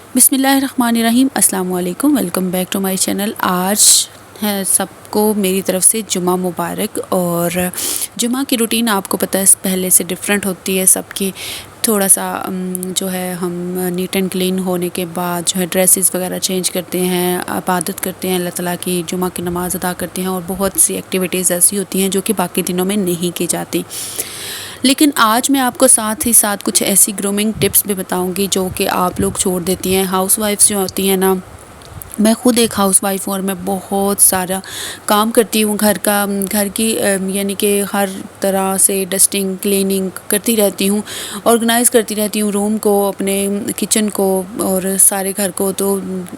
बिस्मिल्लाहिर्रहमानिर्रहीम अस्सलाम वालेकुम। Welcome back to my channel. आज है सबको मेरी तरफ से जुमा मुबारक। और जुमा की रूटीन आपको पता है पहले से डिफरेंट होती है सबकी। थोड़ा सा जो है हम नीट एंड क्लीन होने के बाद जो है ड्रेसेस वगैरह चेंज करते हैं, इबादत करते हैं, अल्लाह ताला की जुमा की नमाज़ अदा करते हैं और बहुत सी एक्टिविटीज़ ऐसी होती हैं जो कि बाकी दिनों में नहीं की जाती। लेकिन आज मैं आपको साथ ही साथ कुछ ऐसी ग्रूमिंग टिप्स भी बताऊंगी जो कि आप लोग छोड़ देती हैं। हाउसवाइफ्स जो होती हैं ना, मैं ख़ुद एक हाउसवाइफ हूँ और मैं बहुत सारा काम करती हूँ घर का, घर की यानी कि हर तरह से डस्टिंग क्लीनिंग करती रहती हूँ, ऑर्गेनाइज़ करती रहती हूँ रूम को, अपने किचन को और सारे घर को। तो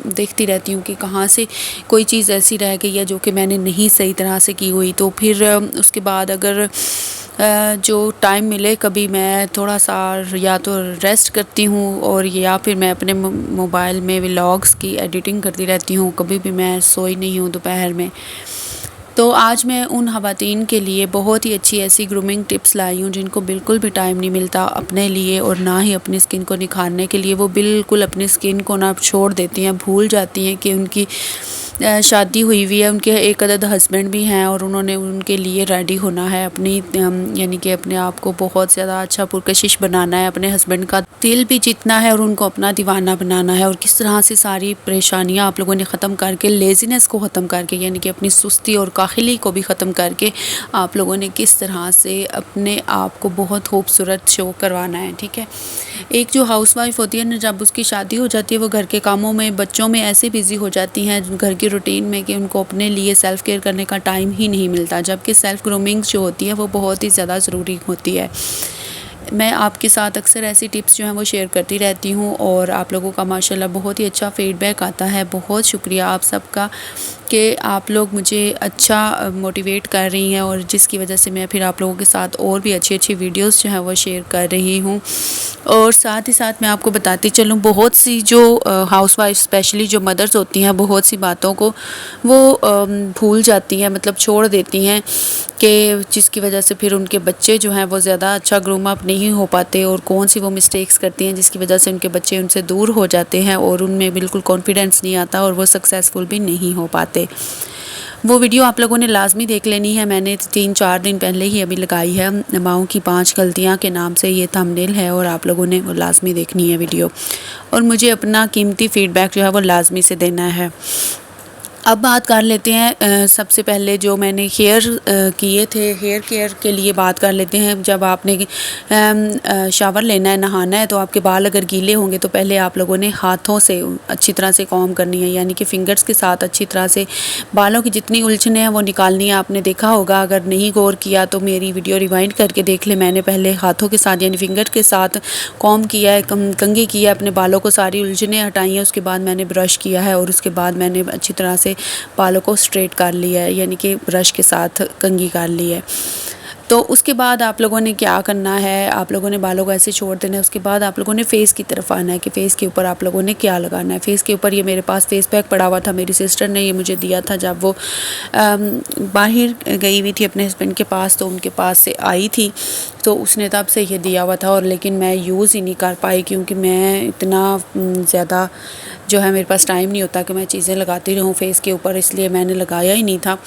देखती रहती हूँ कि कहाँ से कोई चीज़ ऐसी रह गई है जो कि मैंने नहीं सही तरह से की हुई। तो फिर उसके बाद अगर जो टाइम मिले कभी मैं थोड़ा सा या तो रेस्ट करती हूँ और या फिर मैं अपने मोबाइल में व्लॉग्स की एडिटिंग करती रहती हूँ। कभी भी मैं सोई नहीं हूँ दोपहर में। तो आज मैं उन ख़वातीन के लिए बहुत ही अच्छी ऐसी ग्रूमिंग टिप्स लाई हूँ जिनको बिल्कुल भी टाइम नहीं मिलता अपने लिए और ना ही अपनी स्किन को निखारने के लिए। वो बिल्कुल अपनी स्किन को ना छोड़ देती हैं, भूल जाती हैं कि उनकी शादी हुई हुई है, उनके एक अदद हस्बैंड भी हैं और उन्होंने उनके लिए रेडी होना है, अपनी यानी कि अपने आप को बहुत ज़्यादा अच्छा पुरकशिश बनाना है, अपने हस्बैंड का दिल भी जीतना है और उनको अपना दीवाना बनाना है। और किस तरह से सारी परेशानियां आप लोगों ने ख़त्म करके, लेज़ीनेस को ख़त्म करके, यानी कि अपनी सुस्ती और काहिली को भी ख़त्म करके आप लोगों ने किस तरह से अपने आप को बहुत खूबसूरत शो करवाना है। ठीक है, एक जो हाउसवाइफ होती है ना, जब उसकी शादी हो जाती है वो घर के कामों में, बच्चों में ऐसे बिज़ी हो जाती हैं घर की रूटीन में कि उनको अपने लिए सेल्फ़ केयर करने का टाइम ही नहीं मिलता। जबकि सेल्फ़ ग्रूमिंग जो होती है वो बहुत ही ज़्यादा ज़रूरी होती है। मैं आपके साथ अक्सर ऐसी टिप्स जो हैं वो शेयर करती रहती हूँ और आप लोगों का माशाल्लाह बहुत ही अच्छा फ़ीडबैक आता है। बहुत शुक्रिया आप सबका कि आप लोग मुझे अच्छा मोटिवेट कर रही हैं और जिसकी वजह से मैं फिर आप लोगों के साथ और भी अच्छी अच्छी वीडियोस जो हैं वो शेयर कर रही हूँ। और साथ ही साथ मैं आपको बताती चलूँ, बहुत सी जो हाउसवाइफ स्पेशली जो मदर्स होती हैं बहुत सी बातों को वो भूल जाती हैं, मतलब छोड़ देती हैं कि जिसकी वजह से फिर उनके बच्चे जो हैं वो ज़्यादा अच्छा ग्रूम अप नहीं हो पाते और कौन सी वो मिस्टेक्स करती हैं जिसकी वजह से उनके बच्चे उनसे दूर हो जाते हैं और उनमें बिल्कुल कॉन्फिडेंस नहीं आता और वो सक्सेसफुल भी नहीं हो पाते। वो वीडियो आप लोगों ने लाजमी देख लेनी है। मैंने 3-4 दिन पहले ही अभी लगाई है, माओं की 5 गलतियाँ के नाम से ये थंबनेल है और आप लोगों ने वो लाजमी देखनी है वीडियो और मुझे अपना कीमती फ़ीडबैक जो है वो लाजमी से देना है। अब बात कर लेते हैं सबसे पहले जो मैंने हेयर किए थे, हेयर केयर के लिए बात कर लेते हैं। जब आपने शावर लेना है, नहाना है, तो आपके बाल अगर गीले होंगे तो पहले आप लोगों ने हाथों से अच्छी तरह से कॉम्ब करनी है, यानी कि फिंगर्स के साथ अच्छी तरह से बालों की जितनी उलझने हैं वो निकालनी है। आपने देखा होगा, अगर नहीं गौर किया तो मेरी वीडियो रिवाइंड करके देख ले। मैंने पहले हाथों के साथ यानी फिंगर के साथ कॉम्ब किया है, कंघी किया, अपने बालों को सारी उलझने हटाई हैं। उसके बाद मैंने ब्रश किया है और उसके बाद मैंने अच्छी तरह से बालों को स्ट्रेट कर लिया है, यानी कि ब्रश के साथ कंघी कर ली है। तो उसके बाद आप लोगों ने क्या करना है, आप लोगों ने बालों को ऐसे छोड़ देना है। उसके बाद आप लोगों ने फेस की तरफ आना है कि फेस के ऊपर आप लोगों ने क्या लगाना है। फेस के ऊपर ये मेरे पास फेस पैक पड़ा हुआ था, मेरी सिस्टर ने ये मुझे दिया था जब वो बाहर गई हुई थी अपने हस्बैंड के पास, तो उनके पास से आई थी तो उसने तब से ये दिया हुआ था। और लेकिन मैं यूज़ ही नहीं कर पाई क्योंकि मैं इतना ज़्यादा जो है मेरे पास टाइम नहीं होता कि मैं चीज़ें लगाती रहूँ फेस के ऊपर, इसलिए मैंने लगाया ही नहीं था।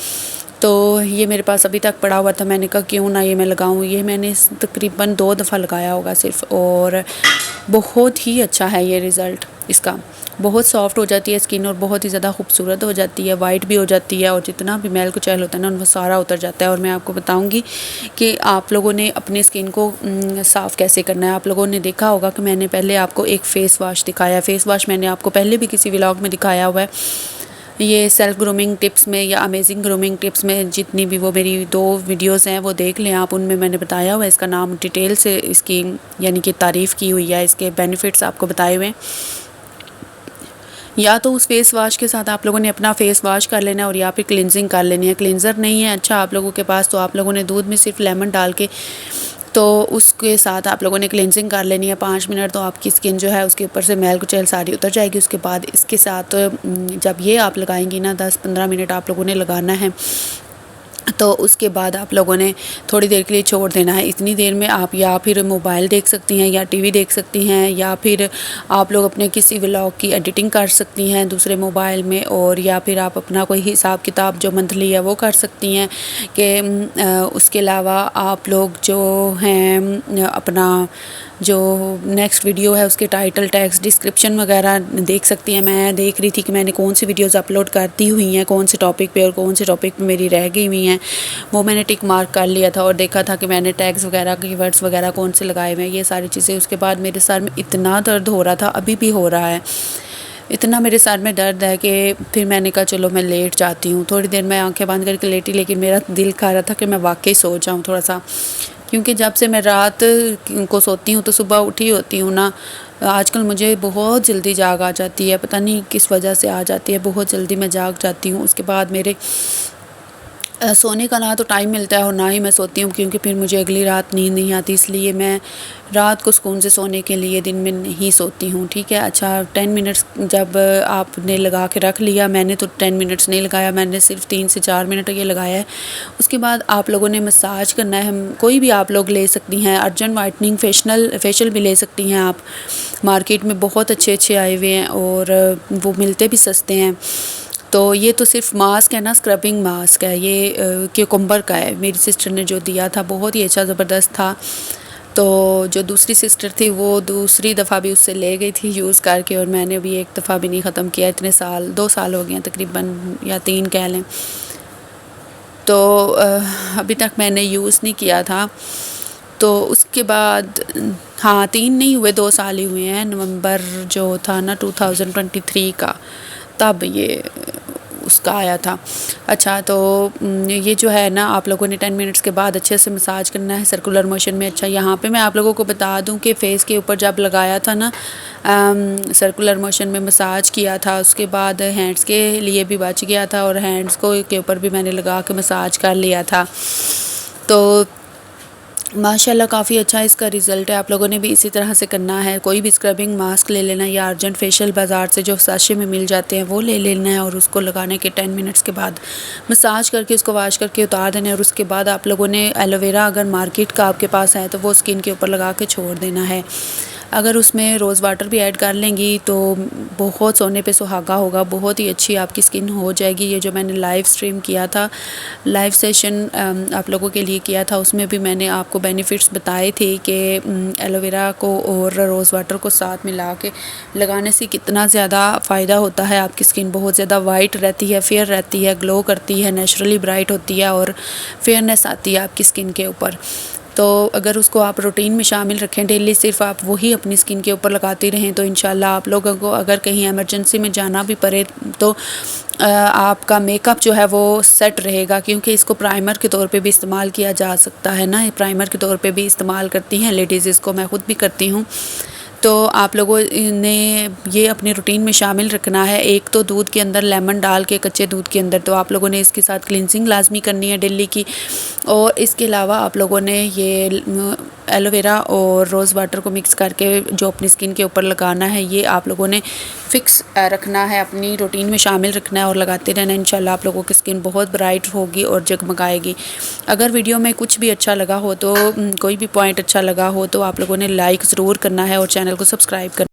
तो ये मेरे पास अभी तक पड़ा हुआ था, मैंने कहा क्यों ना ये मैं लगाऊं। ये मैंने तकरीबन 2 दफ़ा लगाया होगा सिर्फ, और बहुत ही अच्छा है ये रिज़ल्ट इसका। बहुत सॉफ्ट हो जाती है स्किन और बहुत ही ज़्यादा खूबसूरत हो जाती है, वाइट भी हो जाती है और जितना भी मैल कुचैल होता है ना वो सारा उतर जाता है। और मैं आपको बताऊंगी कि आप लोगों ने अपनी स्किन को साफ़ कैसे करना है। आप लोगों ने देखा होगा कि मैंने पहले आपको एक फ़ेस वाश दिखाया। फ़ेस वाश मैंने आपको पहले भी किसी व्लॉग में दिखाया हुआ है। ये सेल्फ़ ग्रूमिंग टिप्स में या अमेजिंग ग्रूमिंग टिप्स में जितनी भी वो मेरी 2 वीडियोस हैं वो देख लें आप, उनमें मैंने बताया हुआ है। इसका नाम डिटेल से इसकी यानी कि तारीफ़ की हुई है, इसके बेनिफिट्स आपको बताए हुए हैं। या तो उस फेस वाश के साथ आप लोगों ने अपना फेस वॉश कर लेना है और या फिर क्लिनजिंग कर लेनी है। क्लिनज़र नहीं है अच्छा आप लोगों के पास, तो आप लोगों ने दूध में सिर्फ लेमन डाल के तो उसके साथ आप लोगों ने क्लिनजिंग कर लेनी है 5 मिनट। तो आपकी स्किन जो है उसके ऊपर से मैल कुचैल सारी उतर जाएगी। उसके बाद इसके साथ जब ये आप लगाएंगी ना 10-15 मिनट आप लोगों ने लगाना है। तो उसके बाद आप लोगों ने थोड़ी देर के लिए छोड़ देना है। इतनी देर में आप या फिर मोबाइल देख सकती हैं या टीवी देख सकती हैं, या फिर आप लोग अपने किसी व्लॉग की एडिटिंग कर सकती हैं दूसरे मोबाइल में, और या फिर आप अपना कोई हिसाब किताब जो मंथली है वो कर सकती हैं। कि उसके अलावा आप लोग जो हैं अपना जो नेक्स्ट वीडियो है उसके टाइटल टैग्स डिस्क्रिप्शन वगैरह देख सकती हैं। मैं देख रही थी कि मैंने कौन सी वीडियोस अपलोड कर दी हुई हैं, कौन से टॉपिक पे और कौन से टॉपिक पे मेरी रह गई हुई हैं, वो मैंने टिक मार्क कर लिया था और देखा था कि मैंने टैग्स वगैरह कीवर्ड्स वगैरह कौन से लगाए हुए हैं, ये सारी चीज़ें। उसके बाद मेरे सर में इतना दर्द हो रहा था, अभी भी हो रहा है, इतना मेरे सर में दर्द है कि फिर मैंने कहा चलो मैं लेट जाती हूँ। थोड़ी देर मैं आंखें बंद करके लेटी, लेकिन मेरा दिल कर रहा था कि मैं वाकई सो जाऊँ थोड़ा सा, क्योंकि जब से मैं रात को सोती हूँ तो सुबह उठी होती हूँ ना, आजकल मुझे बहुत जल्दी जाग आ जाती है, पता नहीं किस वजह से आ जाती है, बहुत जल्दी मैं जाग जाती हूँ। उसके बाद मेरे सोने का ना तो टाइम मिलता है और ना ही मैं सोती हूँ, क्योंकि फिर मुझे अगली रात नींद नहीं आती, इसलिए मैं रात को सुकून से सोने के लिए दिन में नहीं सोती हूँ। ठीक है, अच्छा 10 मिनट्स जब आपने लगा के रख लिया, मैंने तो 10 मिनट्स नहीं लगाया, मैंने सिर्फ 3 से 4 मिनट ये लगाया है। उसके बाद आप लोगों ने मसाज करना है, हम कोई भी आप लोग ले सकती हैं, अर्जेंट वाइटनिंग फेशियल भी ले सकती हैं आप, मार्केट में बहुत अच्छे अच्छे आए हुए हैं और वो मिलते भी सस्ते हैं। तो ये तो सिर्फ मास्क है ना, स्क्रबिंग मास्क है, ये क्यूकम्बर का है, मेरी सिस्टर ने जो दिया था बहुत ही अच्छा ज़बरदस्त था। तो जो दूसरी सिस्टर थी वो दूसरी दफ़ा भी उससे ले गई थी यूज़ करके, और मैंने भी एक दफ़ा भी नहीं ख़त्म किया, इतने साल 2 साल हो गए हैं तकरीबन, या 3 कह लें। तो अभी तक मैंने यूज़ नहीं किया था। तो उसके बाद हाँ 3 नहीं हुए, 2 साल ही हुए हैं। नवंबर जो था ना 2023 का, तब ये उसका आया था। अच्छा तो ये जो है ना, आप लोगों ने 10 मिनट्स के बाद अच्छे से मसाज करना है सर्कुलर मोशन में। अच्छा यहाँ पे मैं आप लोगों को बता दूं कि फ़ेस के ऊपर जब लगाया था ना, सर्कुलर मोशन में मसाज किया था, उसके बाद हैंड्स के लिए भी बच गया था और हैंड्स को के ऊपर भी मैंने लगा के मसाज कर लिया था। तो माशाल्लाह काफ़ी अच्छा इसका रिज़ल्ट है। आप लोगों ने भी इसी तरह से करना है। कोई भी स्क्रबिंग मास्क ले लेना, या अर्जेंट फेशियल बाज़ार से जो साशे में मिल जाते हैं वो ले लेना है, और उसको लगाने के 10 मिनट्स के बाद मसाज करके उसको वॉश करके उतार देना है। और उसके बाद आप लोगों ने एलोवेरा अगर मार्केट का आपके पास है तो वो स्किन के ऊपर लगा के छोड़ देना है। अगर उसमें रोज़ वाटर भी ऐड कर लेंगी तो बहुत सोने पे सुहागा होगा, बहुत ही अच्छी आपकी स्किन हो जाएगी। ये जो मैंने लाइव स्ट्रीम किया था, लाइव सेशन आप लोगों के लिए किया था, उसमें भी मैंने आपको बेनिफिट्स बताए थे कि एलोवेरा को और रोज़ वाटर को साथ मिला के लगाने से कितना ज़्यादा फ़ायदा होता है। आपकी स्किन बहुत ज़्यादा वाइट रहती है, फेयर रहती है, ग्लो करती है, नेचुरली ब्राइट होती है और फेयरनेस आती है आपकी स्किन के ऊपर। तो अगर उसको आप रूटीन में शामिल रखें, डेली सिर्फ आप वही अपनी स्किन के ऊपर लगाती रहें, तो इंशाल्लाह आप लोगों को अगर कहीं इमरजेंसी में जाना भी पड़े तो आपका मेकअप जो है वो सेट रहेगा, क्योंकि इसको प्राइमर के तौर पे भी इस्तेमाल किया जा सकता है ना, प्राइमर के तौर पे भी इस्तेमाल करती हैं लेडीज़, इसको मैं ख़ुद भी करती हूँ। तो आप लोगों ने ये अपने रूटीन में शामिल रखना है। एक तो दूध के अंदर लेमन डाल के, कच्चे दूध के अंदर, तो आप लोगों ने इसके साथ क्लिनजिंग लाजमी करनी है डेली की। और इसके अलावा आप लोगों ने ये एलोवेरा और रोज़ वाटर को मिक्स करके जो अपनी स्किन के ऊपर लगाना है, ये आप लोगों ने फ़िक्स रखना है, अपनी रूटीन में शामिल रखना है और लगाते रहना। इंशाल्लाह आप लोगों की स्किन बहुत ब्राइट होगी और जगमगाएगी। अगर वीडियो में कुछ भी अच्छा लगा हो, तो कोई भी पॉइंट अच्छा लगा हो, तो आप लोगों ने लाइक ज़रूर करना है और चैनल को सब्सक्राइब करना।